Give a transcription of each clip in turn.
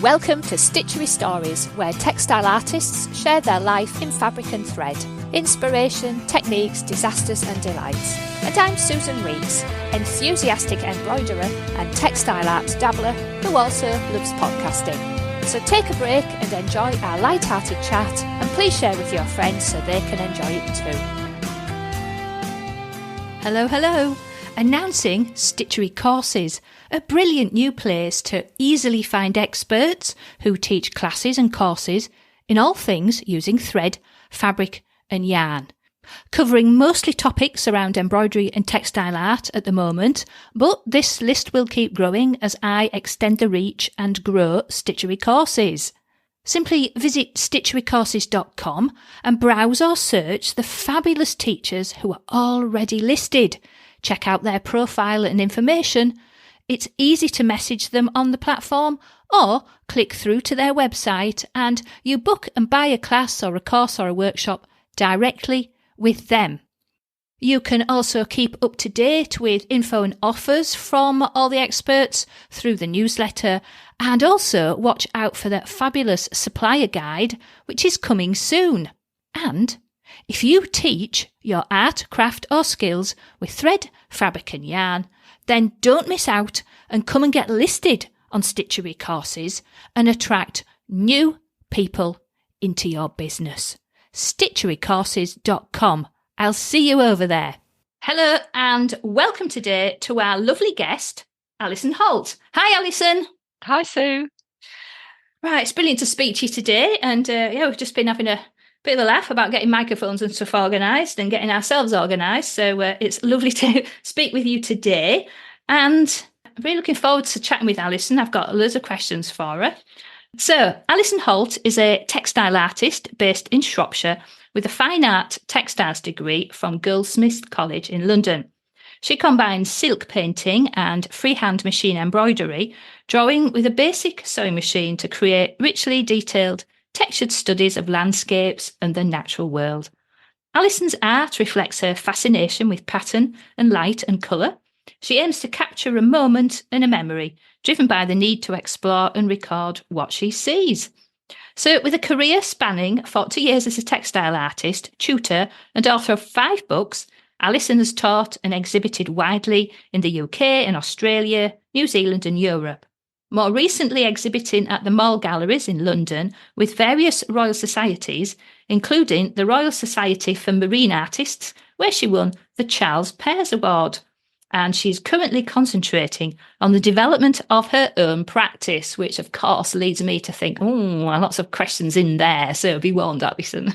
Welcome to Stitchery Stories, where textile artists share their life in fabric and thread, inspiration, techniques, disasters and delights. And I'm Susan Weeks, enthusiastic embroiderer and textile art dabbler who also loves podcasting. So take a break and enjoy our light-hearted chat, and please share with your friends so they can enjoy it too. Hello, hello. Announcing Stitchery Courses, a brilliant new place to easily find experts who teach classes and courses in all things using thread, fabric and yarn. Covering mostly topics around embroidery and textile art at the moment, but this list will keep growing as I extend the reach and grow Stitchery Courses. Simply visit stitcherycourses.com and browse or search the fabulous teachers who are already listed. Check out their profile and information. It's easy to message them on the platform or click through to their website and you book and buy a class or a course or a workshop directly with them. You can also keep up to date with info and offers from all the experts through the newsletter, and also watch out for that fabulous supplier guide, which is coming soon. And if you teach your art, craft or skills with thread, fabric and yarn, then don't miss out and come and get listed on Stitchery Courses and attract new people into your business. stitcherycourses.com. I'll see you over there. Hello and welcome today to our lovely guest, Alison Holt. Hi, Alison. Hi, Sue. Right, it's brilliant to speak to you today. And we've just been having a bit of a laugh about getting microphones and stuff organised and getting ourselves organised. So it's lovely to speak with you today. And I'm really looking forward to chatting with Alison. I've got loads of questions for her. So Alison Holt is a textile artist based in Shropshire with a fine art textiles degree from Goldsmiths College in London. She combines silk painting and freehand machine embroidery, drawing with a basic sewing machine to create richly detailed, textured studies of landscapes and the natural world. Alison's art reflects her fascination with pattern and light and colour. She aims to capture a moment and a memory, driven by the need to explore and record what she sees. So with a career spanning 40 years as a textile artist, tutor and author of 5 books, Alison has taught and exhibited widely in the UK and Australia, New Zealand and Europe. More recently exhibiting at the Mall Galleries in London with various Royal Societies, including the Royal Society for Marine Artists, where she won the Charles Pears Award. And she's currently concentrating on the development of her own practice, which of course leads me to think, lots of questions in there. So be warned, Alison.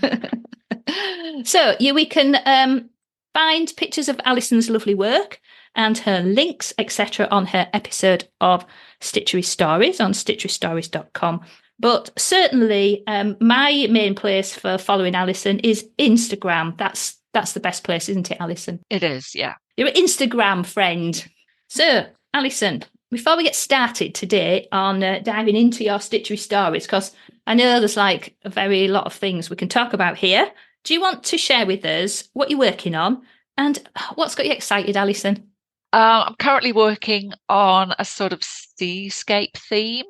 So we can find pictures of Alison's lovely work and her links, etc., on her episode of Stitchery Stories on stitcherystories.com. But certainly my main place for following Alison is Instagram. That's the best place, isn't it, Alison? It is, yeah. You're an Instagram friend. So, Alison, before we get started today on diving into your Stitchery Stories, because I know there's like a very lot of things we can talk about here, do you want to share with us what you're working on and what's got you excited, Alison? I'm currently working on a sort of seascape theme.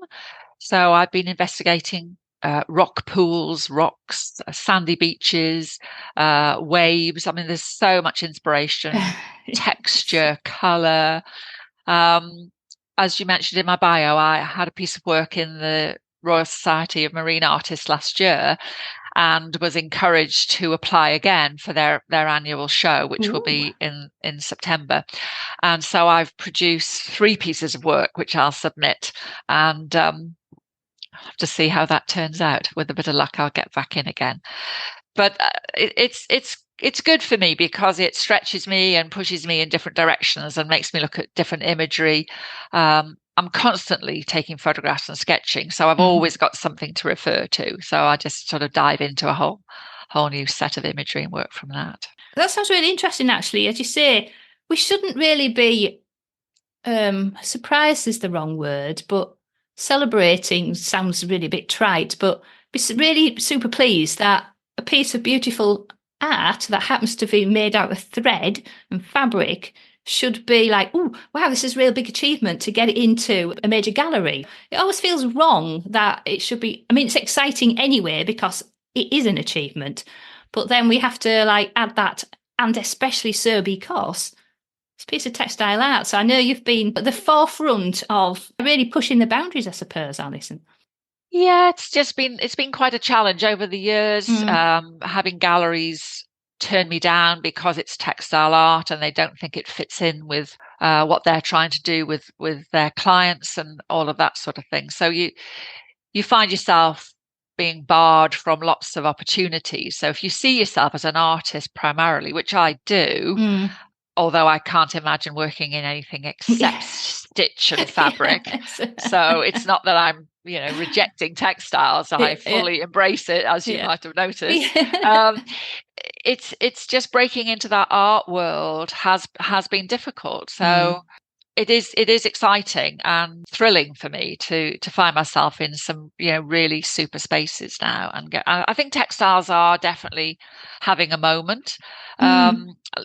So I've been investigating rock pools, rocks, sandy beaches, waves. I mean, there's so much inspiration, texture, colour. As you mentioned in my bio, I had a piece of work in the Royal Society of Marine Artists last year and was encouraged to apply again for their annual show, which will be in September. And so I've produced 3 pieces of work, which I'll submit. And I'll have to see how that turns out. With a bit of luck, I'll get back in again. But it's good for me because it stretches me and pushes me in different directions and makes me look at different imagery. I'm constantly taking photographs and sketching, so I've always got something to refer to. So I just sort of dive into a whole new set of imagery and work from that. That sounds really interesting, actually. As you say, we shouldn't really be surprised is the wrong word, but celebrating sounds really a bit trite, but be really super pleased that a piece of beautiful art that happens to be made out of thread and fabric should be like, oh, wow, this is a real big achievement to get it into a major gallery. It always feels wrong that it should be. I mean, it's exciting anyway because it is an achievement, but then we have to like add that, and especially so because it's a piece of textile art. So I know you've been at the forefront of really pushing the boundaries, I suppose, Alison. Yeah, it's been quite a challenge over the years, having galleries turn me down because it's textile art and they don't think it fits in with what they're trying to do with their clients and all of that sort of thing. So you find yourself being barred from lots of opportunities. So if you see yourself as an artist primarily, which I do, although I can't imagine working in anything except stitch and fabric. So it's not that I'm, rejecting textiles. I fully embrace it, as you might have noticed. It's just breaking into that art world has been difficult. So it is exciting and thrilling for me to find myself in some really super spaces now, and I think textiles are definitely having a moment,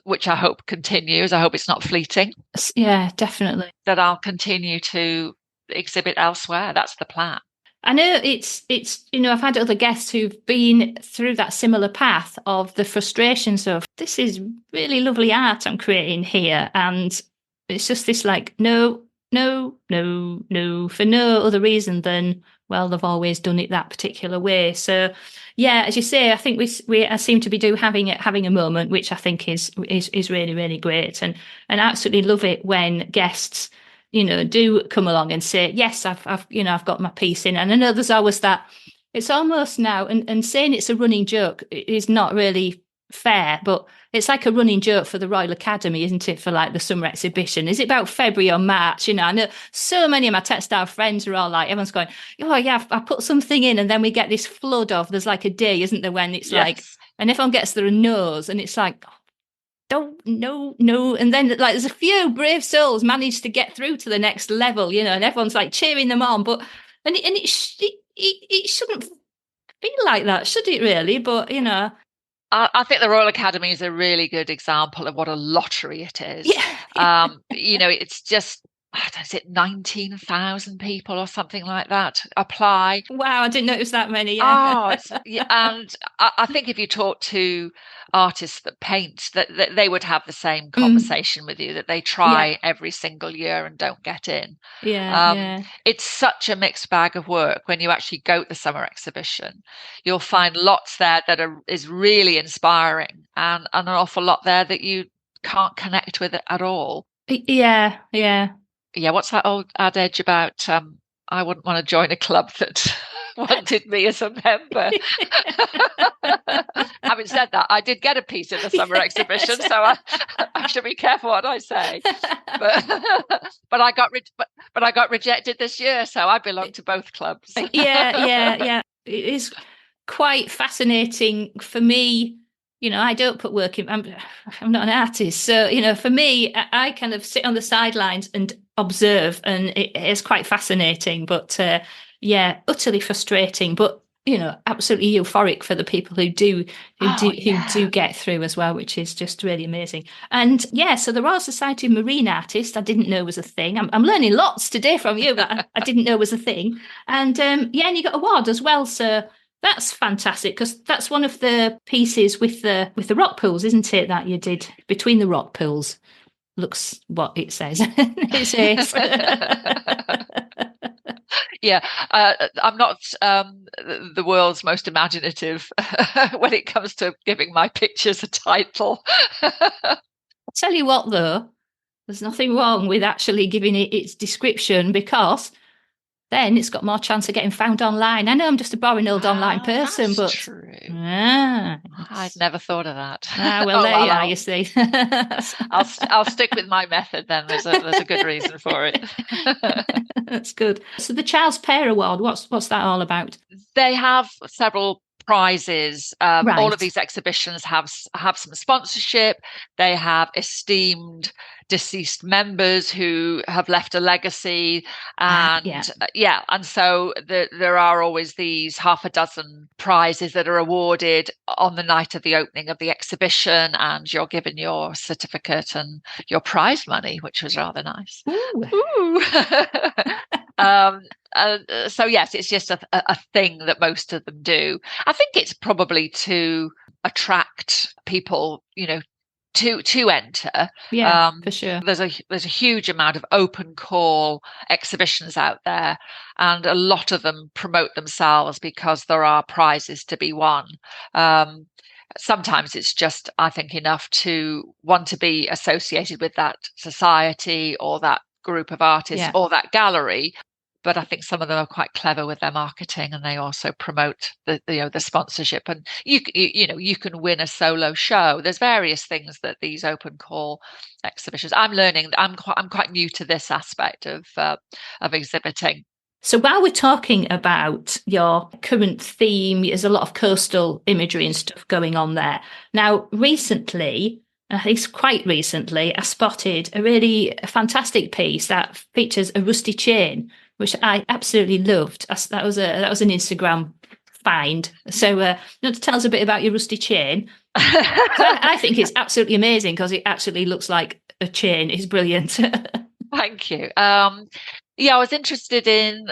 which I hope continues. I hope it's not fleeting. Yeah, definitely. That I'll continue to exhibit elsewhere. That's the plan. I know it's I've had other guests who've been through that similar path of the frustrations of, this is really lovely art I'm creating here, and it's just this like, no, for no other reason than, well, they've always done it that particular way. So yeah, as you say, I think we seem to be having a moment, which I think is really, really great, and absolutely love it when guests do come along and say, yes, I've got my piece in. And I know there's always that, it's almost now, and saying it's a running joke is not really fair, but it's like a running joke for the Royal Academy, isn't it, for like the summer exhibition? Is it about February or March? I know so many of my textile friends are all like, everyone's going, oh yeah, I put something in, and then we get this flood of, there's like a day, isn't there, when it's like, and everyone gets their nose, and it's like, don't, no. And then like there's a few brave souls managed to get through to the next level, and everyone's like cheering them on. But it shouldn't feel like that, should it really? But I think the Royal Academy is a really good example of what a lottery it is. Yeah. It's just, is it 19,000 people or something like that apply? Wow, I didn't know it was that many. Yeah. And I think if you talk to artists that paint, that they would have the same conversation with you, that they try every single year and don't get in. It's such a mixed bag of work. When you actually go to the summer exhibition, you'll find lots there that is really inspiring, and an awful lot there that you can't connect with it at all. What's that old adage about I wouldn't want to join a club that wanted me as a member? Having said that, I did get a piece in the summer exhibition, so I should be careful what I say. But I got rejected this year, so I belong to both clubs. Yeah. It is quite fascinating for me. I don't put work in. I'm not an artist, so for me, I kind of sit on the sidelines and observe, and it is quite fascinating. But utterly frustrating. But absolutely euphoric for the people who do get through as well, which is just really amazing. And so the Royal Society of Marine Artists, I didn't know was a thing. I'm learning lots today from you, but I didn't know was a thing. And and you got award as well, so. That's fantastic, because that's one of the pieces with the rock pools, isn't it, that you did between the rock pools? Looks what it says. It says. I'm not the world's most imaginative when it comes to giving my pictures a title. I'll tell you what, though, there's nothing wrong with actually giving it its description, because then it's got more chance of getting found online. I know I'm just a boring old online person, but true. I'd never thought of that. Well, there you are. You see, I'll stick with my method then. There's a good reason for it. That's good. So the Charles Pear Award, what's that all about? They have several prizes. All of these exhibitions have some sponsorship. They have esteemed deceased members who have left a legacy, and and so there are always these half a dozen prizes that are awarded on the night of the opening of the exhibition, and you're given your certificate and your prize money, which was rather nice. Ooh. So yes, it's just a thing that most of them do. I think it's probably to attract people, to enter. For sure. There's a huge amount of open call exhibitions out there, and a lot of them promote themselves because there are prizes to be won. Sometimes it's just, I think, enough to want to be associated with that society or that group of artists or that gallery. But I think some of them are quite clever with their marketing, and they also promote the sponsorship. And you can win a solo show. There's various things that these open call exhibitions. I'm learning. I'm quite new to this aspect of exhibiting. So while we're talking about your current theme, there's a lot of coastal imagery and stuff going on there. Now, recently, I think it's quite recently, I spotted a really fantastic piece that features a rusty chain, which I absolutely loved. That was an Instagram find. So you want to tell us a bit about your rusty chain? I think it's absolutely amazing because it actually looks like a chain. It's brilliant. Thank you. I was interested in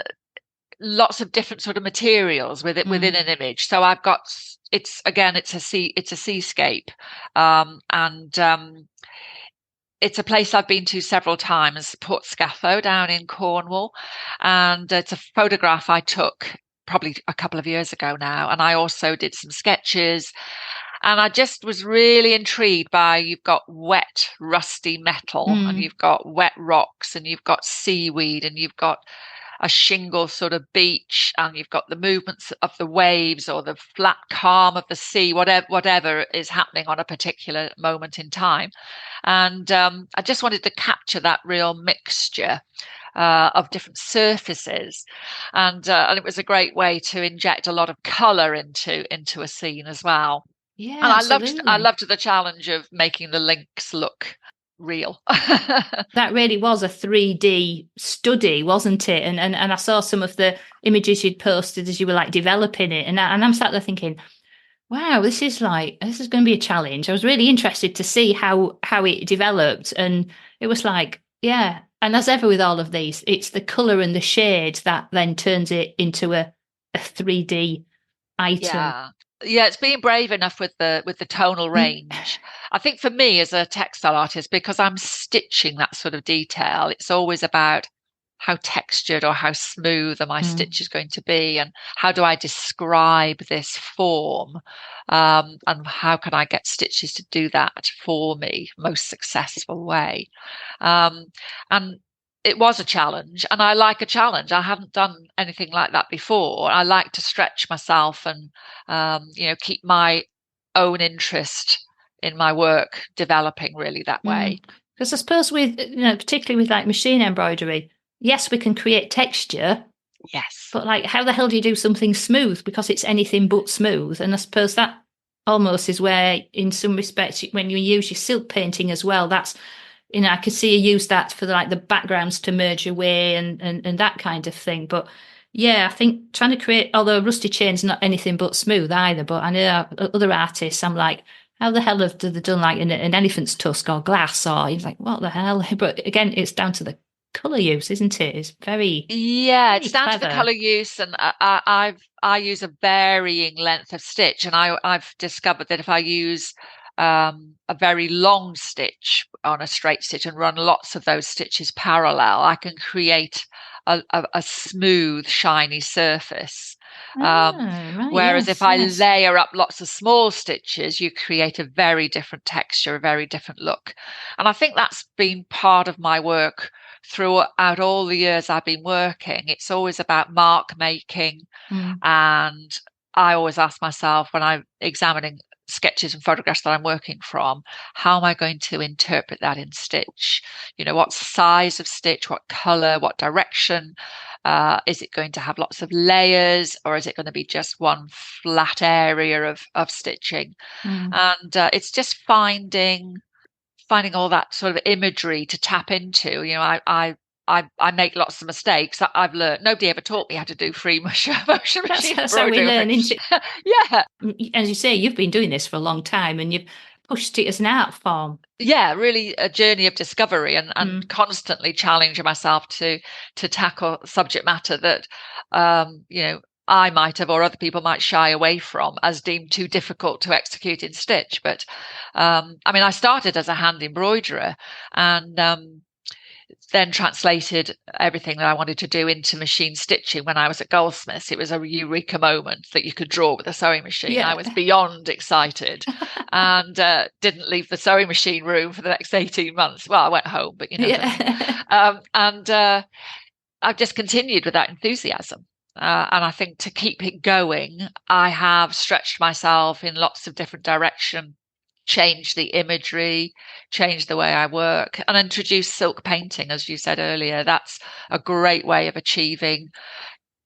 lots of different sort of materials within an image. So I've got it's a seascape, and it's a place I've been to several times, Port Scaffo down in Cornwall, and it's a photograph I took probably a couple of years ago now. And I also did some sketches, and I just was really intrigued by, you've got wet, rusty metal, and you've got wet rocks, and you've got seaweed, and you've got a shingle sort of beach, and you've got the movements of the waves or the flat calm of the sea, whatever is happening on a particular moment in time. And I just wanted to capture that real mixture of different surfaces, and it was a great way to inject a lot of colour into a scene as well. Yeah, and absolutely. I loved the challenge of making the links look real. That really was a 3D study, wasn't it? And I saw some of the images you'd posted as you were like developing it, and I'm sat there thinking, wow, this is going to be a challenge. I was really interested to see how it developed, and it was like, yeah. And as ever with all of these, it's the colour and the shade that then turns it into a 3D item. Yeah, it's being brave enough with the tonal range. I think for me as a textile artist, because I'm stitching that sort of detail, it's always about how textured or how smooth are my stitches going to be, and how do I describe this form, and how can I get stitches to do that for me most successful way. And it was a challenge, and I like a challenge. I haven't done anything like that before. I like to stretch myself and, keep my own interest in my work developing really that way. Because I suppose with, particularly with like machine embroidery, yes, we can create texture. Yes. But like, how the hell do you do something smooth? Because it's anything but smooth. And I suppose that almost is where, in some respects, when you use your silk painting as well, that's, I could see you use that for the backgrounds to merge away and that kind of thing. But yeah, I think trying to create, although rusty chain's not anything but smooth either, but I know other artists, I'm like, how the hell have they done like an elephant's tusk or glass? Or you're like, what the hell? But again, it's down to the colour use, isn't it? It's very it's down clever. to the colour use, and I use a varying length of stitch, and I've discovered that if I use a very long stitch on a straight stitch and run lots of those stitches parallel, I can create a smooth, shiny surface. Whereas if I layer up lots of small stitches, you create a very different texture, a very different look. And I think that's been part of my work throughout all the years I've been working. It's always about mark making. And I always ask myself, when I'm examining sketches and photographs that I'm working from, how am I going to interpret that in stitch? What size of stitch, what color, what direction, Is it going to have lots of layers, or is it going to be just one flat area of stitching? And it's just finding all that sort of imagery to tap into. I make lots of mistakes. I've learned. Nobody ever taught me how to do free motion machine That's how we learn, isn't it? Yeah. As you say, you've been doing this for a long time and you've pushed it as an art form. Yeah, really a journey of discovery and constantly challenging myself to tackle subject matter that, I might have, or other people might shy away from as deemed too difficult to execute in stitch. But I started as a hand embroiderer and then translated everything that I wanted to do into machine stitching when I was at Goldsmiths. It was a eureka moment that you could draw with a sewing machine. Yeah. I was beyond excited and didn't leave the sewing machine room for the next 18 months. Well, I went home, but I've just continued with that enthusiasm. And I think to keep it going, I have stretched myself in lots of different directions, changed the imagery, changed the way I work, and introduced silk painting, as you said earlier. That's a great way of achieving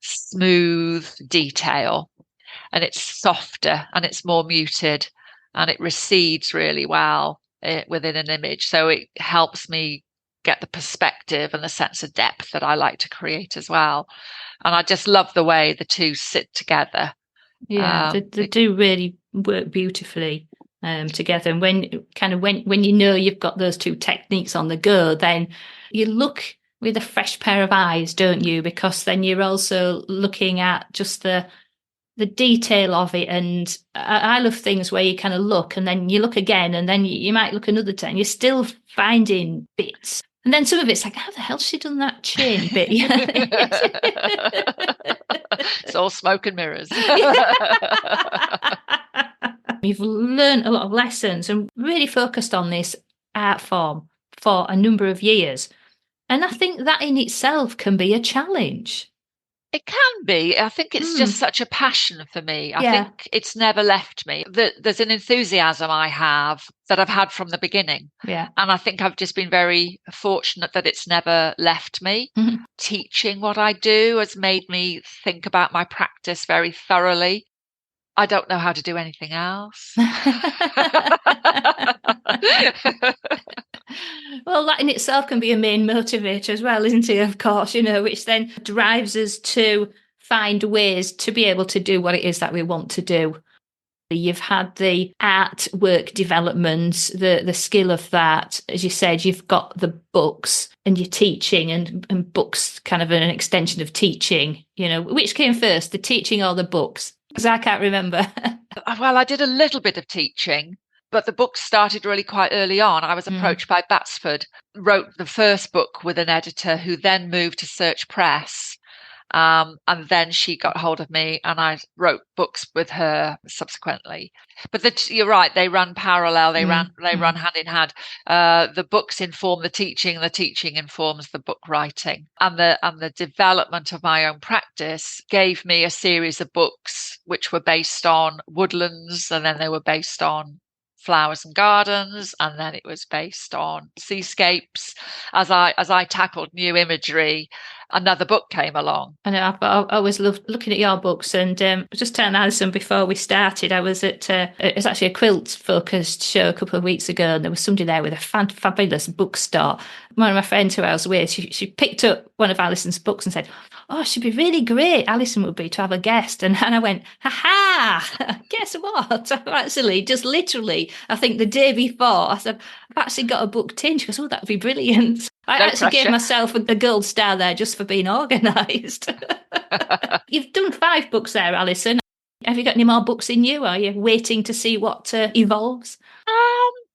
smooth detail. And it's softer and it's more muted and it recedes really well within an image. So it helps me get the perspective and the sense of depth that I like to create as well. And I just love the way the two sit together. Yeah, they do really work beautifully together. And when you know you've got those two techniques on the go, then you look with a fresh pair of eyes, don't you? Because then you're also looking at just the detail of it. And I love things where you kind of look and then you look again and then you might look another time. You're still finding bits. And then some of it's like, how the hell's she done that chin bit? It's all smoke and mirrors. You've learned a lot of lessons and really focused on this art form for a number of years. And I think that in itself can be a challenge. It can be. I think it's just such a passion for me. I think it's never left me. There's an enthusiasm I have that I've had from the beginning. Yeah. And I think I've just been very fortunate that it's never left me. Mm-hmm. Teaching what I do has made me think about my practice very thoroughly. I don't know how to do anything else. Well, that in itself can be a main motivator as well, isn't it? Of course, which then drives us to find ways to be able to do what it is that we want to do. You've had the artwork development, the skill of that. As you said, you've got the books and you're teaching and books kind of an extension of teaching. Which came first, the teaching or the books? Because I can't remember. Well, I did a little bit of teaching, but the book started really quite early on. I was approached by Batsford, wrote the first book with an editor who then moved to Search Press. And then she got hold of me and I wrote books with her subsequently. But you're right, they run parallel, they run hand in hand. The books inform the teaching informs the book writing. And the development of my own practice gave me a series of books which were based on woodlands, and then they were based on flowers and gardens, and then it was based on seascapes. As I tackled new imagery, another book came along. I know, I always loved looking at your books, and I was just telling Alison before we started, I was at it was actually a quilt focused show a couple of weeks ago, and there was somebody there with a fabulous bookstore. One of my friends who I was with, she picked up one of Alison's books and said, "Oh, it should be really great, Alison would be, to have a guest." And I went, "Ha! Guess what? I've actually just literally, I think the day before, I said, I've actually got a booked in." She goes, "Oh, that'd be brilliant." I actually gave myself a gold star there just for being organised. You've done 5 books there, Alison. Have you got any more books in you? Are you waiting to see what evolves?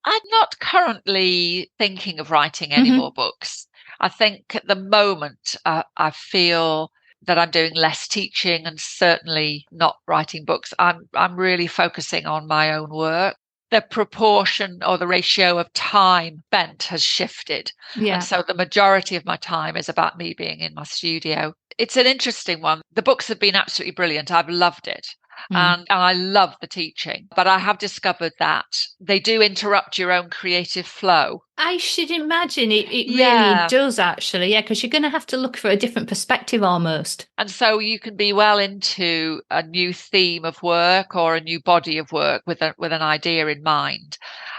I'm not currently thinking of writing any more books. I think at the moment I feel that I'm doing less teaching and certainly not writing books. I'm really focusing on my own work. The proportion or the ratio of time spent has shifted. Yeah. And so the majority of my time is about me being in my studio. It's an interesting one. The books have been absolutely brilliant. I've loved it. And I love the teaching, but I have discovered that they do interrupt your own creative flow. I should imagine it really does, actually. Yeah, because you're going to have to look for a different perspective almost. And so you can be well into a new theme of work or a new body of work with an idea in mind.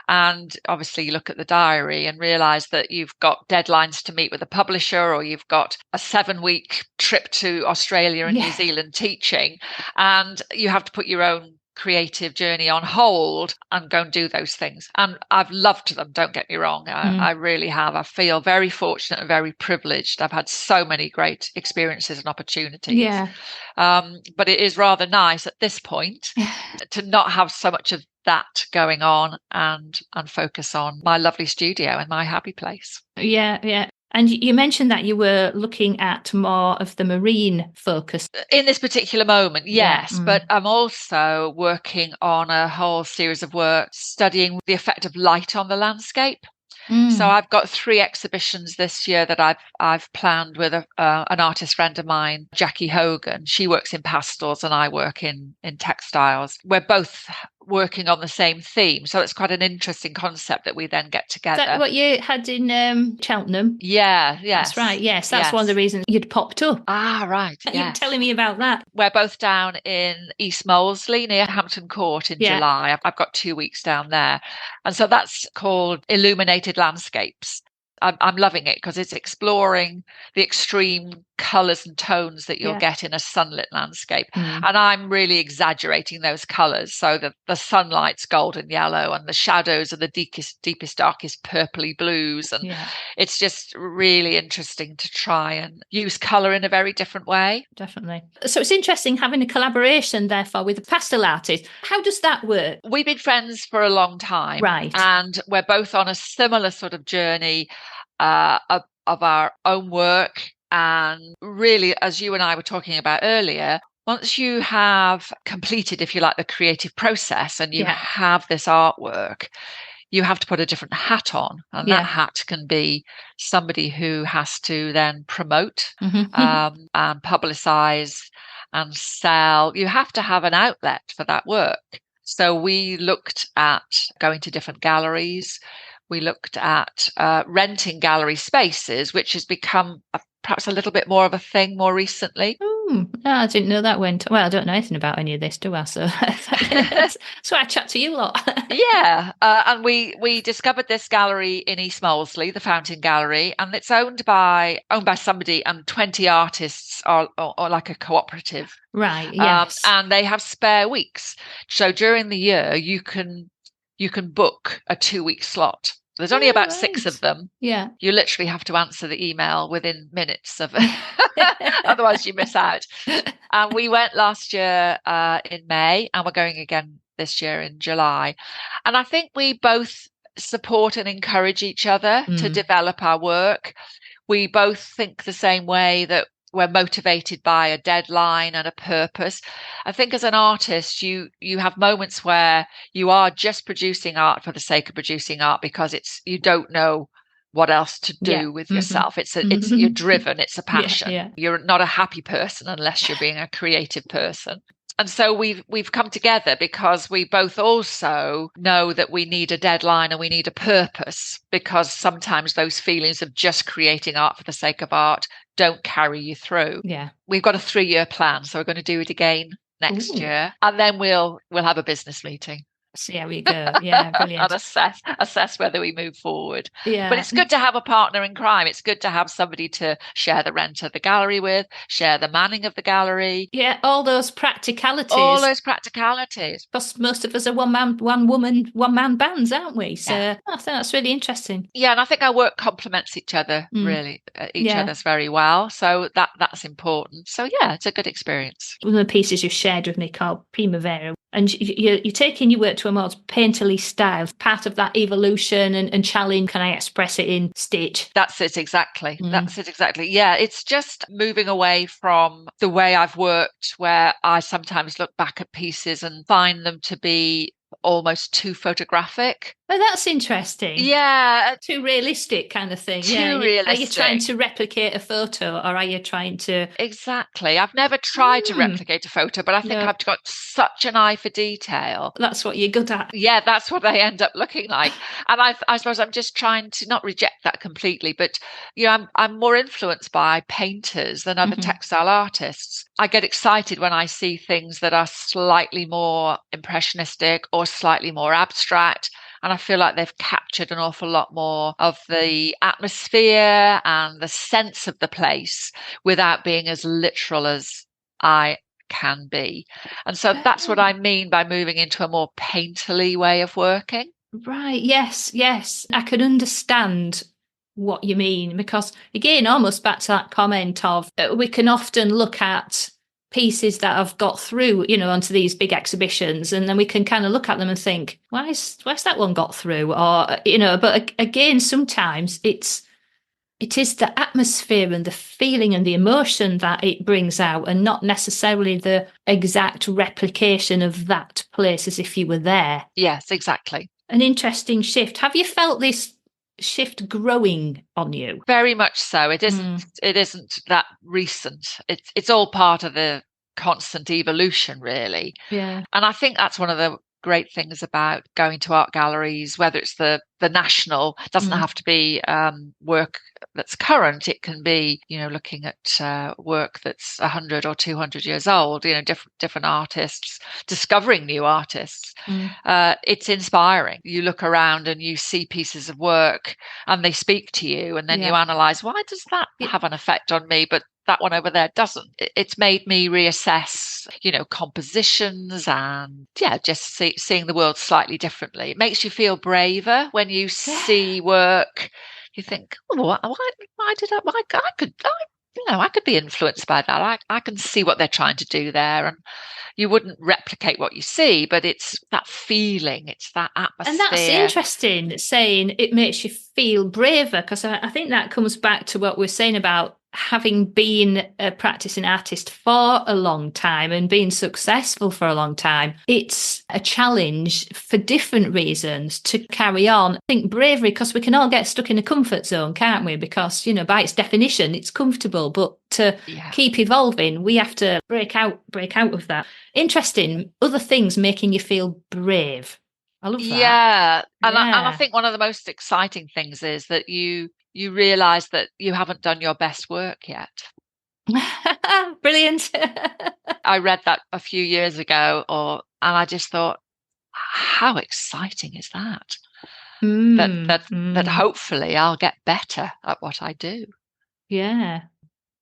And obviously you look at the diary and realize that you've got deadlines to meet with a publisher, or you've got a 7-week trip to Australia and New Zealand teaching, and you have to put your own creative journey on hold and go and do those things. And I've loved them, don't get me wrong. I really have. I feel very fortunate and very privileged. I've had so many great experiences and opportunities. Yeah. But it is rather nice at this point to not have so much of that going on and focus on my lovely studio and my happy place. Yeah. And you mentioned that you were looking at more of the marine focus. In this particular moment, yes. But I'm also working on a whole series of work studying the effect of light on the landscape. So I've got 3 exhibitions this year that I've planned with an artist friend of mine, Jackie Hogan. She works in pastels and I work in textiles. We're both working on the same theme, so it's quite an interesting concept that we then get together. Is that what you had in Cheltenham? Yes. That's right. Yes, that's one of the reasons you'd popped up. Right. You were telling me about that. We're both down in East Molesey near Hampton Court in July. I've got 2 weeks down there, and so that's called Illuminated Landscapes. I'm loving it because it's exploring the extreme colours and tones that you'll get in a sunlit landscape. And I'm really exaggerating those colours so that the sunlight's golden yellow and the shadows are the deepest, darkest purpley blues. And it's just really interesting to try and use colour in a very different way. Definitely. So it's interesting having a collaboration, therefore, with a pastel artist. How does that work? We've been friends for a long time. Right. And we're both on a similar sort of journey of our own work. And really, as you and I were talking about earlier, once you have completed, if you like, the creative process and you have this artwork, you have to put a different hat on. And that hat can be somebody who has to then promote and publicize and sell. You have to have an outlet for that work. So we looked at going to different galleries. We looked at renting gallery spaces, which has become perhaps a little bit more of a thing more recently. No, I didn't know that went. Well, I don't know anything about any of this, do I? So that's why I chat to you a lot. And we discovered this gallery in East Molesey, the Fountain Gallery, and it's owned by somebody, and 20 artists are like a cooperative. Right. Yes. And they have spare weeks. So during the year, you can book a 2-week slot. There's only about 6 of them. Yeah. You literally have to answer the email within minutes of it. Otherwise you miss out. And we went last year in May, and we're going again this year in July. And I think we both support and encourage each other to develop our work. We both think the same way, that we're motivated by a deadline and a purpose. I think as an artist, you have moments where you are just producing art for the sake of producing art because you don't know what else to do with yourself. It's you're driven. It's a passion. You're not a happy person unless you're being a creative person. And so we've come together because we both also know that we need a deadline and we need a purpose, because sometimes those feelings of just creating art for the sake of art don't carry you through. Yeah. We've got a 3-year plan, so we're going to do it again next year, and then we'll have a business meeting. See how we go. Yeah, brilliant. And assess whether we move forward. Yeah. But it's good to have a partner in crime. It's good to have somebody to share the rent of the gallery with, share the manning of the gallery. Yeah, all those practicalities. Because most of us are one man bands, aren't we? So I think that's really interesting. Yeah, and I think our work complements each other really, other's very well. So that's important. So yeah, it's a good experience. One of the pieces you shared with me called Primavera, and you're taking your work to a more painterly style. Part of that evolution and challenge, can I express it in stitch? That's it exactly. That's it exactly. Yeah, it's just moving away from the way I've worked, where I sometimes look back at pieces and find them to be almost too photographic. Oh, that's interesting. Yeah. Too realistic kind of thing. Too realistic. Are you trying to replicate a photo, or are you trying to... Exactly. I've never tried to replicate a photo, but I think I've got such an eye for detail. That's what you're good at. Yeah, that's what they end up looking like. And I suppose I'm just trying to not reject that completely, but I'm more influenced by painters than other textile artists. I get excited when I see things that are slightly more impressionistic or slightly more abstract. And I feel like they've captured an awful lot more of the atmosphere and the sense of the place without being as literal as I can be. And so that's what I mean by moving into a more painterly way of working. Right. Yes. I can understand what you mean, because again, almost back to that comment of we can often look at pieces that have got through, onto these big exhibitions, and then we can kind of look at them and think, why's that one got through? Or, but again, sometimes it is the atmosphere and the feeling and the emotion that it brings out, and not necessarily the exact replication of that place as if you were there. Yes, exactly. An interesting shift. Have you felt this shift growing on you? Very much so. It isn't that recent. It's all part of the constant evolution, really. Yeah. And I think that's one of the great things about going to art galleries, whether it's the national, it doesn't have to be work that's current. It can be, looking at work that's 100 or 200 years old, different artists, discovering new artists. It's inspiring. You look around and you see pieces of work and they speak to you, and then you analyze, why does that have an effect on me, but that one over there doesn't? It's made me reassess, compositions, and just seeing the world slightly differently. It makes you feel braver when you see work. You think, why did I could be influenced by that. I can see what they're trying to do there. And you wouldn't replicate what you see, but it's that feeling, it's that atmosphere. And that's interesting, saying it makes you feel braver, because I think that comes back to what we're saying about having been a practicing artist for a long time and being successful for a long time. It's a challenge for different reasons to carry on. I think bravery, because we can all get stuck in a comfort zone, can't we? Because, by its definition, it's comfortable, but to keep evolving, we have to break out of that. Interesting. Other things making you feel brave. I love that. Yeah. And I think one of the most exciting things is that you realize that you haven't done your best work yet. Brilliant. I read that a few years ago, and I just thought, how exciting is that? That hopefully I'll get better at what I do. Yeah.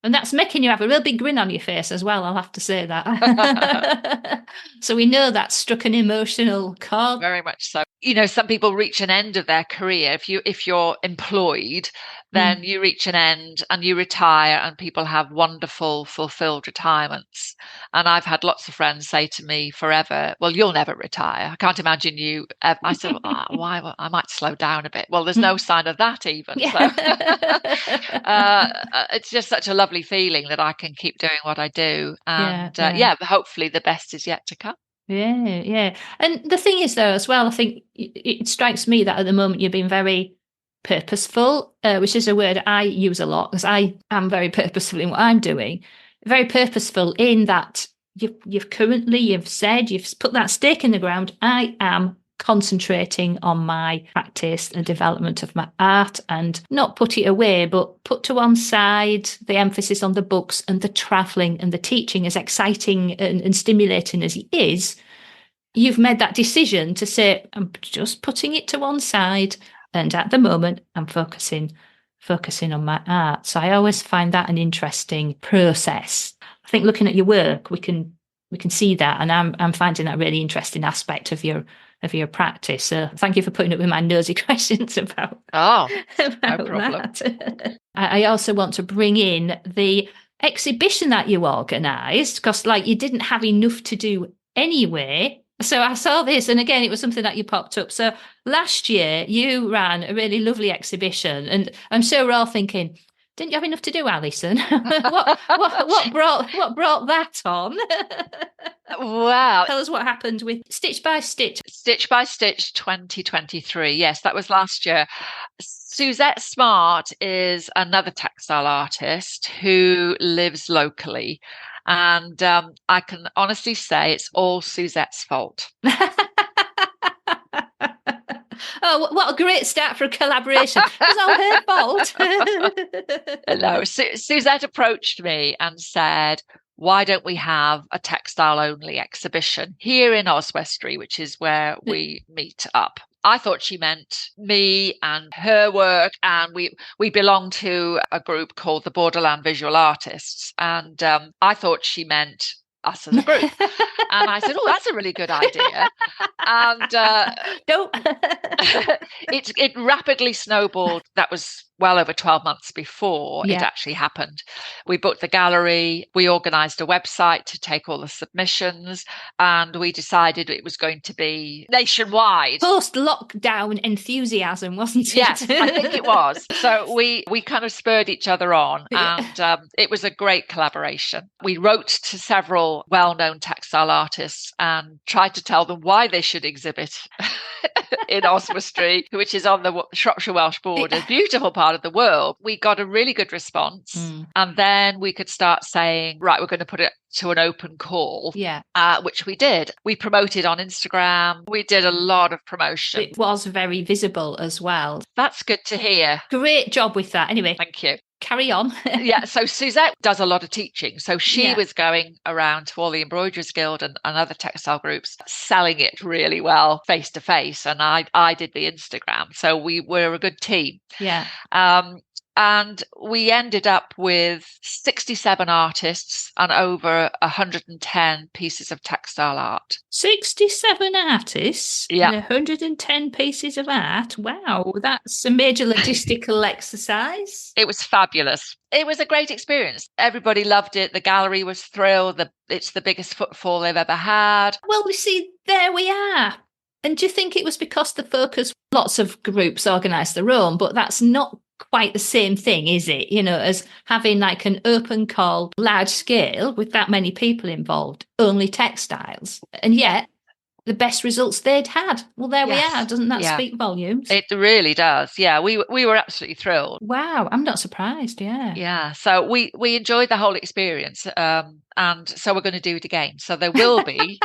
And that's making you have a real big grin on your face as well, I'll have to say that. So we know that struck an emotional chord. Very much so. Some people reach an end of their career. If you're employed, then you reach an end and you retire, and people have wonderful, fulfilled retirements. And I've had lots of friends say to me forever, well, you'll never retire. I can't imagine you. I said, why? Well, I might slow down a bit. Well, there's no sign of that even. So it's just such a lovely feeling that I can keep doing what I do. And hopefully the best is yet to come. Yeah. And the thing is, though, as well, I think it strikes me that at the moment you're being very purposeful, which is a word I use a lot, because I am very purposeful in what I'm doing. Very purposeful in that you've said, you've put that stake in the ground. I am concentrating on my practice and development of my art, and not put it away, but put to one side the emphasis on the books and the travelling and the teaching, as exciting and stimulating as it is. You've made that decision to say, I'm just putting it to one side, and at the moment I'm focusing on my art. So I always find that an interesting process. I think looking at your work, we can see that, and I'm finding that a really interesting aspect of your practice. So thank you for putting up with my nosy questions about no problem. That. I also want to bring in the exhibition that you organised, because you didn't have enough to do anyway. So I saw this, and again, it was something that you popped up. So last year you ran a really lovely exhibition, and I'm sure we're all thinking, Didn't you have enough to do, Alison? what brought that on? Well, tell us what happened with Stitch by Stitch. Stitch by Stitch 2023. Yes, that was last year. Suzette Smart is another textile artist who lives locally. And I can honestly say it's all Suzette's fault. Oh, what a great start for a collaboration. It was all her fault. No, Suzette approached me and said, why don't we have a textile only exhibition here in Oswestry, which is where we meet up? I thought she meant me and her work, and we belong to a group called the Borderland Visual Artists, and I thought she meant us as a group. And I said, oh, that's a really good idea. And it rapidly snowballed. That was well over 12 months before it actually happened. We booked the gallery, we organised a website to take all the submissions, and we decided it was going to be nationwide. Post-lockdown enthusiasm, wasn't it? Yes, I think it was. So we kind of spurred each other on, and it was a great collaboration. We wrote to several well-known textile artists and tried to tell them why they should exhibit in Oswestry, which is on the Shropshire Welsh border, beautiful part of the world. We got a really good response, and then we could start saying, right, we're going to put it to an open call, which we did. We promoted on Instagram. We did a lot of promotion. It was very visible as well. That's good to hear. Great job with that. Anyway, thank you. Carry on. So Suzette does a lot of teaching. So she was going around to all the Embroidery Guild and other textile groups, selling it really well face to face. And I did the Instagram. So we were a good team. Yeah. And we ended up with 67 artists and over 110 pieces of textile art. 67 artists and 110 pieces of art. Wow, that's a major logistical exercise. It was fabulous. It was a great experience. Everybody loved it. The gallery was thrilled. It's the biggest footfall they've ever had. Well, we see, there we are. And do you think it was because the focus, lots of groups organise their own, but that's not quite the same thing, is it? You know, as having like an open call, large scale with that many people involved, only textiles. And yet the best results they'd had. Well, there we are. Doesn't that speak volumes? It really does. Yeah, we were absolutely thrilled. Wow, I'm not surprised. Yeah. So we enjoyed the whole experience, and so we're going to do it again. So there will be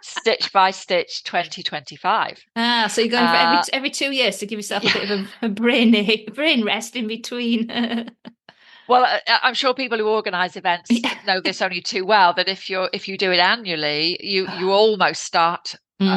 Stitch by Stitch 2025. So you're going for every 2 years to give yourself a bit of a brain rest in between. Well, I'm sure people who organise events know this only too well, that if you do it annually, you almost start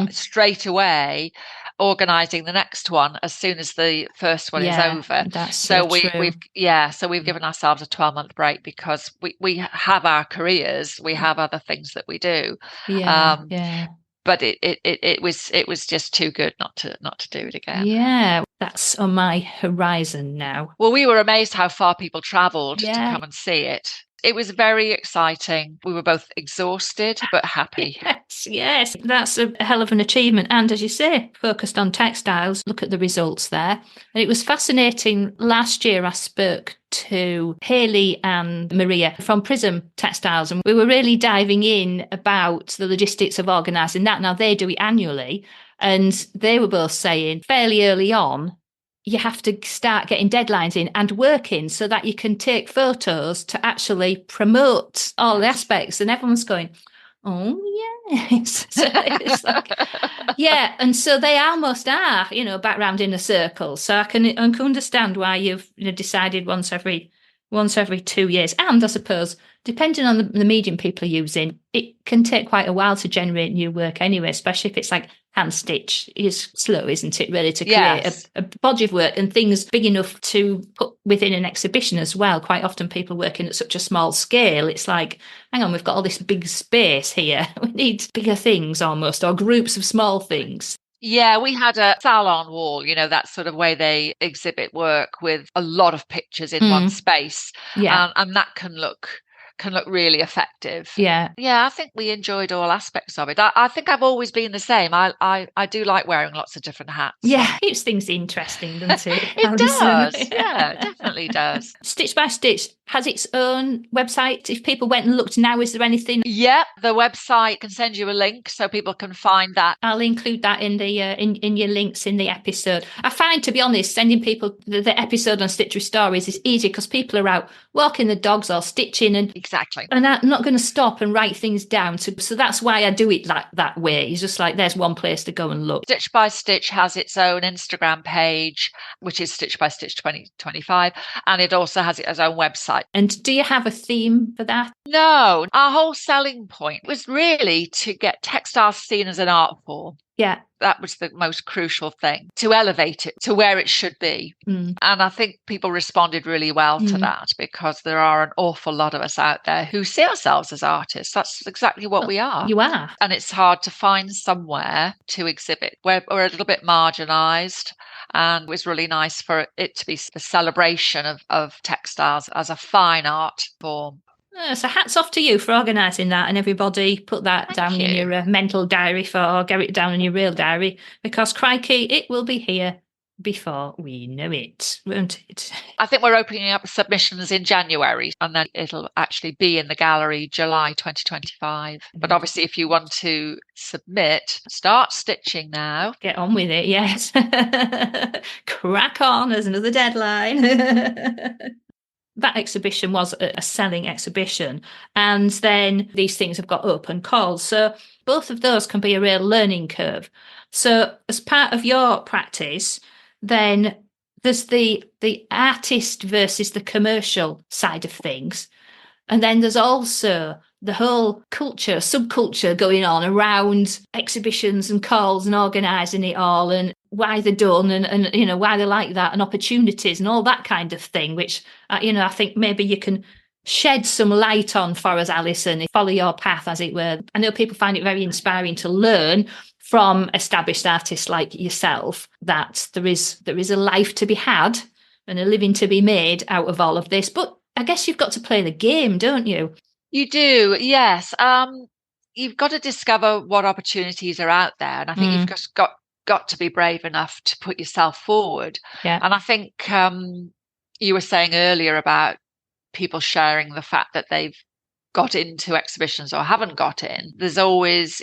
straight away organising the next one as soon as the first one is over. That's so true. We've given ourselves a 12-month break because we have our careers, we have other things that we do. But it was just too good not to do it again. Yeah, that's on my horizon now. Well, we were amazed how far people travelled to come and see it. It was very exciting. We were both exhausted but happy. Yes, that's a hell of an achievement. And as you say, focused on textiles, look at the results there. And it was fascinating. Last year I spoke to Hayley and Maria from Prism Textiles, and we were really diving in about the logistics of organising that. Now they do it annually, and they were both saying fairly early on, you have to start getting deadlines in and working so that you can take photos to actually promote all the aspects. And everyone's going, oh, yes. So it's like, and so they almost are, back round in a circle. So I can understand why you've decided once every 2 years. And I suppose, depending on the medium people are using, it can take quite a while to generate new work anyway, especially if it's like hand stitch. Is slow, isn't it, really, to create a body of work and things big enough to put within an exhibition as well. Quite often people working at such a small scale, it's like, hang on, we've got all this big space here. We need bigger things almost, or groups of small things. Yeah, we had a salon wall, that sort of way they exhibit work with a lot of pictures in one space. And that can look can look really effective. Yeah. Yeah, I think we enjoyed all aspects of it. I think I've always been the same. I do like wearing lots of different hats. Yeah, keeps things interesting, doesn't it? It Alison? does. Yeah, it definitely does. Stitch by Stitch has its own website. If people went and looked now, is there anything? Yeah, the website can send you a link so people can find that. I'll include that in the in your links in the episode. I find, to be honest, sending people the episode on Stitch with Stories is easy because people are out walking the dogs or stitching, and Exactly. And I'm not going to stop and write things down. So that's why I do it that way. It's just like there's one place to go and look. Stitch by Stitch has its own Instagram page, which is Stitch by Stitch 2025, and it also has its own website. And do you have a theme for that? No, our whole selling point was really to get textiles seen as an art form. Yeah. That was the most crucial thing, to elevate it to where it should be. Mm. And I think people responded really well to that, because there are an awful lot of us out there who see ourselves as artists. That's exactly what we are. You are. And it's hard to find somewhere to exhibit. We're a little bit marginalised, and it was really nice for it to be a celebration of textiles as a fine art form. So hats off to you for organising that, and everybody put that down in your mental diary or get it down in your real diary, because crikey, it will be here before we know it, won't it? I think we're opening up submissions in January, and then it'll actually be in the gallery July 2025. But obviously, if you want to submit, start stitching now. Get on with it, yes. Crack on, there's another deadline. That exhibition was a selling exhibition, and then these things have got open calls. So both of those can be a real learning curve. So as part of your practice, then there's the artist versus the commercial side of things. And then there's also the whole subculture going on around exhibitions and calls and organising it all, and why they're done, and you know, why they like that, and opportunities and all that kind of thing, which, I think maybe you can shed some light on for us, Alison, follow your path, as it were. I know people find it very inspiring to learn from established artists like yourself that there is a life to be had and a living to be made out of all of this. But I guess you've got to play the game, don't you? You do, yes. You've got to discover what opportunities are out there, and I think you've just got to be brave enough to put yourself forward. Yeah. And I think you were saying earlier about people sharing the fact that they've got into exhibitions or haven't got in. There's always,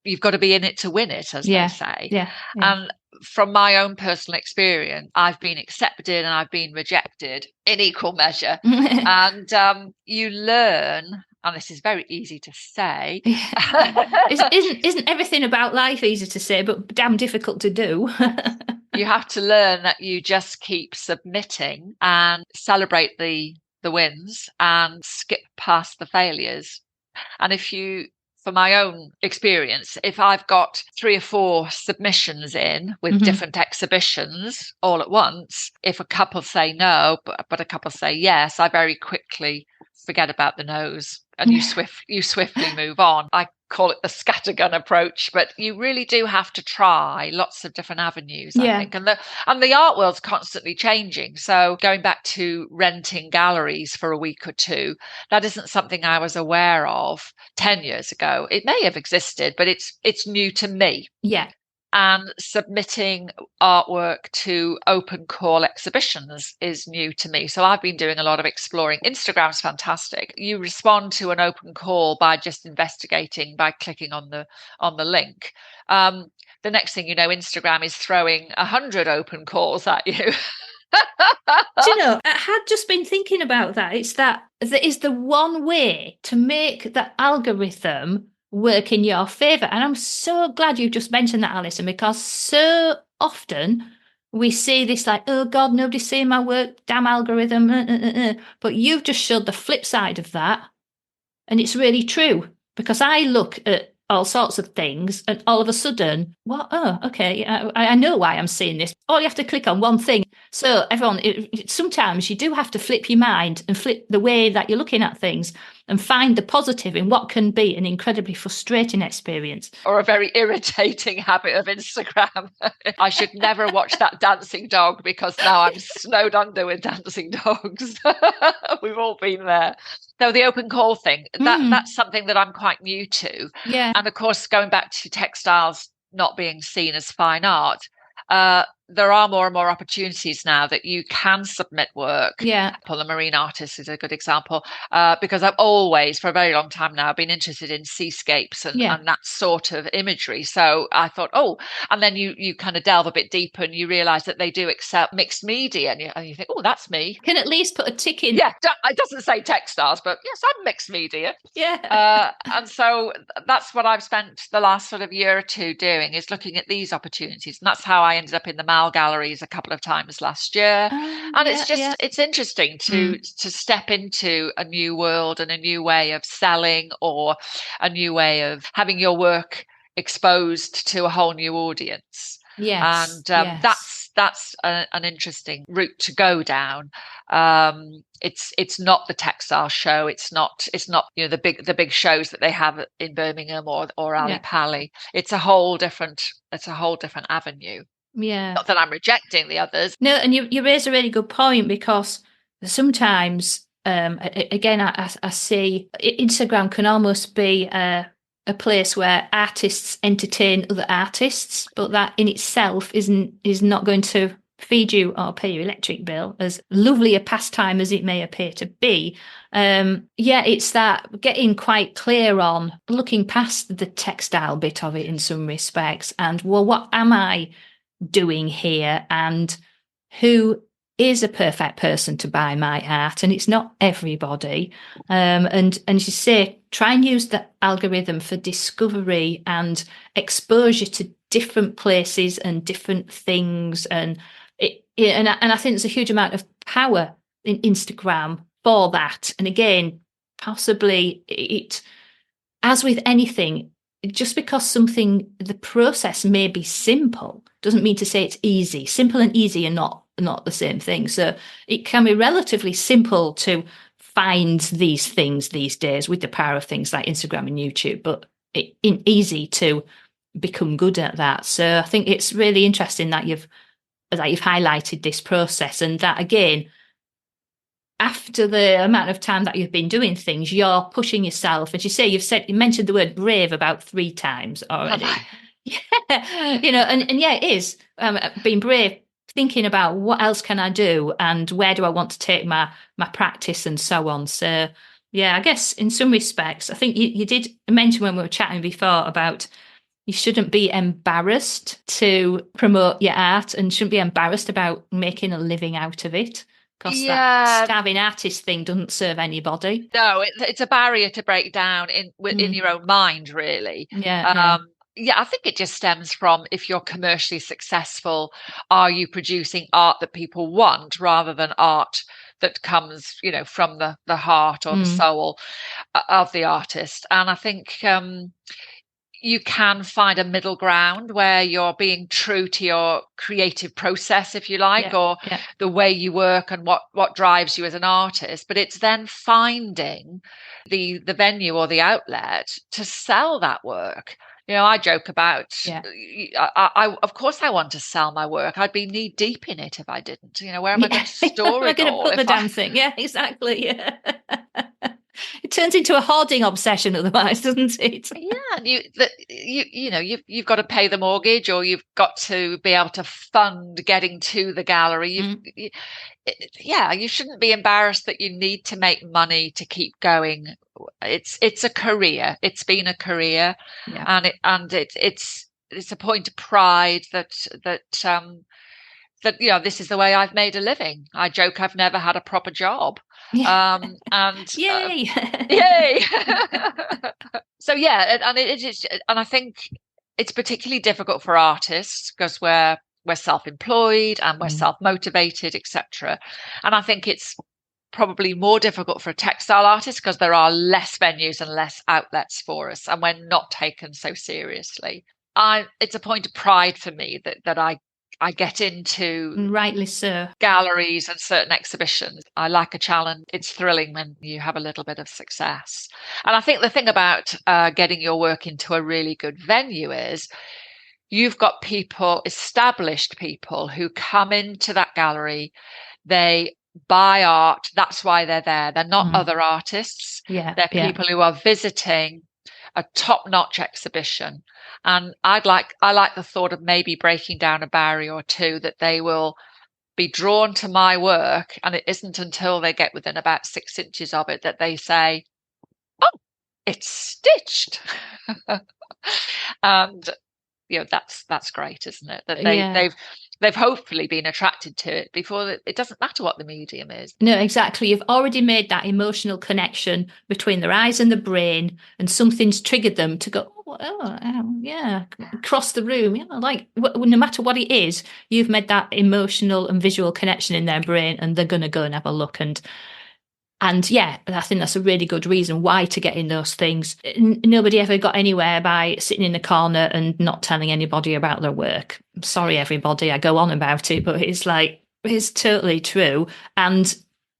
you've got to be in it to win it, as they say. Yeah. And from my own personal experience, I've been accepted and I've been rejected in equal measure. And you learn, and this is very easy to say. Isn't everything about life easy to say, but damn difficult to do? You have to learn that you just keep submitting and celebrate the wins and skip past the failures. And for my own experience, if I've got 3 or 4 submissions in with different exhibitions all at once, if a couple say no, but a couple say yes, I very quickly forget about the no's, and you swiftly move on. I call it the scattergun approach, but you really do have to try lots of different avenues, I think. And the art world's constantly changing. So going back to renting galleries for a week or two, that isn't something I was aware of 10 years ago. It may have existed, but it's new to me. Yeah. And submitting artwork to open call exhibitions is new to me. So I've been doing a lot of exploring. Instagram's fantastic. You respond to an open call by just investigating, by clicking on the link. The next thing you know, Instagram is throwing 100 open calls at you. Do you know, I had just been thinking about that. It's that is the one way to make the algorithm work in your favour. And I'm so glad you just mentioned that, Alison, because so often we see this like, oh God, nobody's seeing my work, damn algorithm. But you've just showed the flip side of that. And it's really true, because I look at all sorts of things and all of a sudden, what? Oh, okay, I know why I'm seeing this. All you have to click on one thing. So everyone, sometimes you do have to flip your mind and flip the way that you're looking at things. and find the positive in what can be an incredibly frustrating experience. Or a very irritating habit of Instagram. I should never watch that dancing dog because now I'm snowed under with dancing dogs. We've all been there. So the open call thing, that's something that I'm quite new to. Yeah. And of course, going back to textiles not being seen as fine art, there are more and more opportunities now that you can submit work. Yeah. The marine artist is a good example, because I've always, for a very long time now, been interested in seascapes and that sort of imagery. So I thought, and then you kind of delve a bit deeper and you realize that they do accept mixed media, and you think, that's me. Can at least put a tick in. Yeah, it doesn't say textiles, but yes, I'm mixed media. Yeah. And so that's what I've spent the last sort of year or two doing, is looking at these opportunities. And that's how I ended up in the Mal galleries a couple of times last year. And it's interesting to step into a new world and a new way of selling, or a new way of having your work exposed to a whole new audience. Yes. And that's an interesting route to go down. It's not the textile show. It's not the big shows that they have in Birmingham or Ali Pali. It's a whole different avenue. Yeah. Not that I'm rejecting the others. No, and you raise a really good point, because sometimes, again, I see Instagram can almost be a place where artists entertain other artists, but that in itself is not going to feed you or pay your electric bill, as lovely a pastime as it may appear to be. It's that getting quite clear on looking past the textile bit of it in some respects, and what am I doing here, and who is a perfect person to buy my art? And it's not everybody. And you say, try and use the algorithm for discovery and exposure to different places and different things. And I think there's a huge amount of power in Instagram for that. And again, possibly it, as with anything, just because the process may be simple, doesn't mean to say it's easy. Simple and easy are not the same thing. So it can be relatively simple to find these things these days with the power of things like Instagram and YouTube, but easy to become good at that. So I think it's really interesting that you've highlighted this process, and that again, after the amount of time that you've been doing things, you're pushing yourself. As you say, you mentioned the word brave about 3 times already. Yeah, and it is being brave, thinking about what else can I do and where do I want to take my practice and so on. So yeah, I guess in some respects, I think you did mention when we were chatting before about you shouldn't be embarrassed to promote your art, and shouldn't be embarrassed about making a living out of it. Because that starving artist thing doesn't serve anybody. No, it's a barrier to break down in your own mind, really. Yeah. I think it just stems from, if you're commercially successful, are you producing art that people want rather than art that comes, from the heart or the soul of the artist? And I think you can find a middle ground where you're being true to your creative process, if you like, or the way you work and what drives you as an artist. But it's then finding the venue or the outlet to sell that work. I joke about, I of course I want to sell my work. I'd be knee deep in it if I didn't. Where am I going to store it? I'm going to put the damn thing. Yeah, exactly. Yeah. It turns into a hoarding obsession otherwise, doesn't it? Yeah, and you've got to pay the mortgage, or you've got to be able to fund getting to the gallery. You shouldn't be embarrassed that you need to make money to keep going. It's a career. It's been a career, and it's a point of pride that this is the way I've made a living. I joke I've never had a proper job. And yay! Yay! So and it is, and I think it's particularly difficult for artists because we're self-employed and we're self-motivated, etc. And I think it's probably more difficult for a textile artist because there are less venues and less outlets for us, and we're not taken so seriously. It's a point of pride for me that I I get into Rightly so. galleries and certain exhibitions. I like a challenge. It's thrilling when you have a little bit of success. And I think the thing about getting your work into a really good venue is you've got people, established people, who come into that gallery. They buy art. That's why they're there. They're not other artists. Yeah, They're people who are visiting a top-notch exhibition. And I like the thought of maybe breaking down a barrier or two, that they will be drawn to my work, and it isn't until they get within about 6 inches of it that they say, "Oh, it's stitched." And that's great, isn't it? That they've hopefully been attracted to it before. It doesn't matter what the medium is. No, exactly. You've already made that emotional connection between their eyes and the brain, and something's triggered them to go, yeah, across the room. Like no matter what it is, you've made that emotional and visual connection in their brain, and they're going to go and have a look. And yeah, I think that's a really good reason why to get in those things. Nobody ever got anywhere by sitting in the corner and not telling anybody about their work. I'm sorry, everybody, I go on about it, but it's totally true. And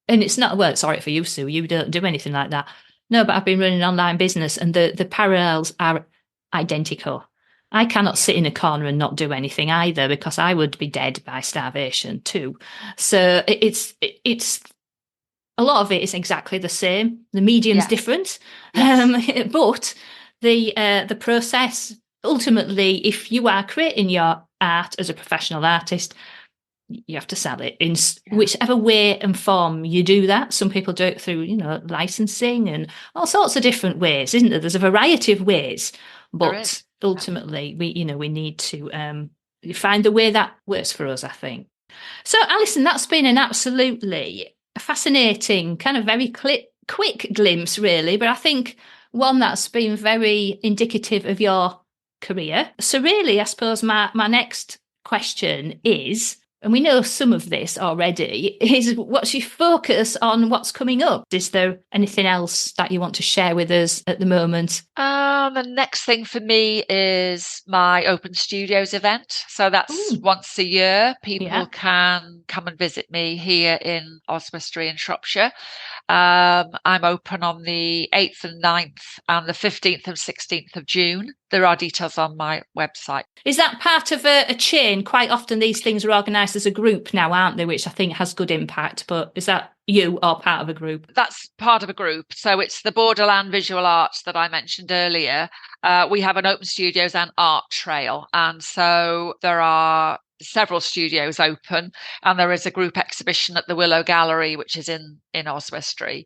it's not, well, sorry for you, Sue, you don't do anything like that. No, but I've been running an online business, and the parallels are identical. I cannot sit in a corner and not do anything either, because I would be dead by starvation too. So it's a lot of it is exactly the same. The medium's different, but the process, ultimately, if you are creating your art as a professional artist, you have to sell it in whichever way and form you do that. Some people do it through, licensing and all sorts of different ways, isn't there? There's a variety of ways, but ultimately, we need to find the way that works for us, I think. So, Alison, that's been an absolutely fascinating, kind of very quick glimpse, really, but I think one that's been very indicative of your career. So really, I suppose my next question is, and we know some of this already, is what's your focus on what's coming up? Is there anything else that you want to share with us at the moment? The next thing for me is my Open Studios event. So that's once a year. People can come and visit me here in Oswestry in Shropshire. I'm open on the 8th and 9th and the 15th and 16th of June. There are details on my website. Is that part of a chain? Quite often these things are organised as a group now, aren't they? Which I think has good impact. But is that you or part of a group? That's part of a group. So it's the Borderland Visual Arts that I mentioned earlier. We have an Open Studios and Art Trail. And so there are several studios open, and there is a group exhibition at the Willow Gallery, which is in Oswestry,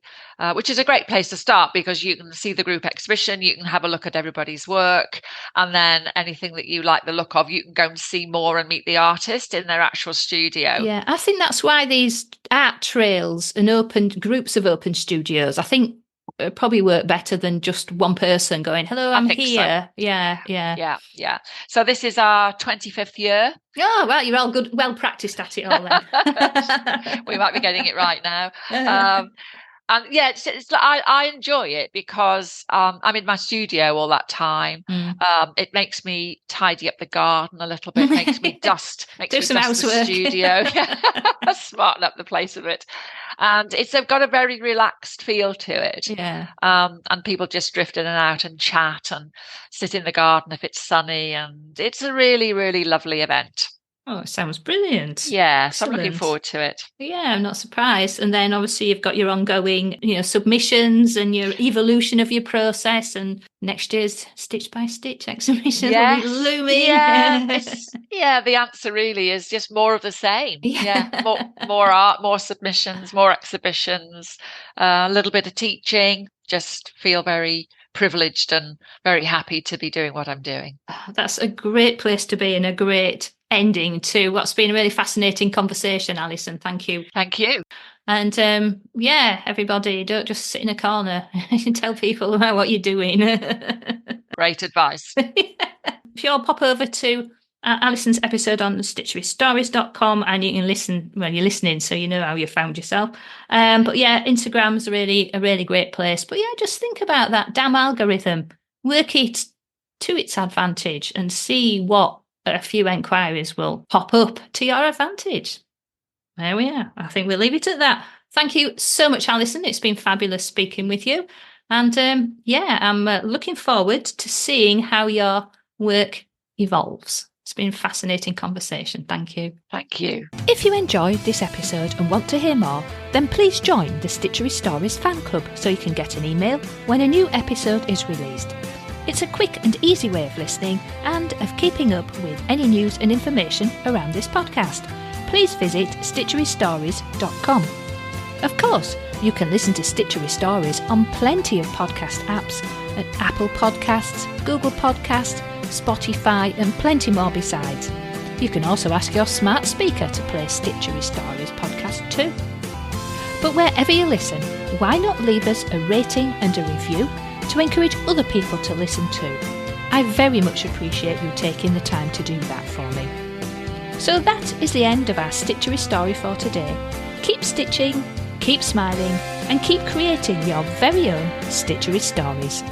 which is a great place to start, because you can see the group exhibition, you can have a look at everybody's work, and then anything that you like the look of, you can go and see more and meet the artist in their actual studio. Yeah, I think that's why these art trails and open groups of open studios, I think, probably work better than just one person going, hello, I'm here. So. Yeah. So this is our 25th year. Oh, well, you're all good, well practiced at it all then. We might be getting it right now. And yeah, I enjoy it because I'm in my studio all that time. It makes me tidy up the garden a little bit, makes me dust some housework. The studio, smarten up the place a bit. And it's got a very relaxed feel to it. Yeah. And people just drift in and out and chat and sit in the garden if it's sunny. And it's a really, really lovely event. Oh, it sounds brilliant. Yeah, so I'm looking forward to it. Yeah, I'm not surprised. And then obviously you've got your ongoing, submissions and your evolution of your process. And next year's Stitch by Stitch exhibition will be looming. Yeah, the answer really is just more of the same. Yeah, more art, more submissions, more exhibitions, a little bit of teaching. Just feel very privileged and very happy to be doing what I'm doing. That's a great place to be, and a great ending to what's been a really fascinating conversation, Alison. Thank you. Thank you. And everybody, don't just sit in a corner and tell people about what you're doing. Great advice. If you'll pop over to Alison's episode on stitcherystories.com and you can listen, well, you're listening, so you know how you found yourself. But yeah, Instagram's a really great place. But yeah, just think about that damn algorithm. Work it to its advantage and see what a few enquiries will pop up to your advantage. There we are. I think we'll leave it at that. Thank you so much, Alison. It's been fabulous speaking with you. And I'm looking forward to seeing how your work evolves. It's been a fascinating conversation. Thank you. Thank you. If you enjoyed this episode and want to hear more, then please join the Stitchery Stories fan club so you can get an email when a new episode is released. It's a quick and easy way of listening and of keeping up with any news and information around this podcast. Please visit stitcherystories.com. Of course, you can listen to Stitchery Stories on plenty of podcast apps at Apple Podcasts, Google Podcasts, Spotify and plenty more besides. You can also ask your smart speaker to play Stitchery Stories podcast too. But wherever you listen, why not leave us a rating and a review to encourage other people to listen too? I very much appreciate you taking the time to do that for me. So that is the end of our Stitchery story for today. Keep stitching, keep smiling, and keep creating your very own Stitchery stories.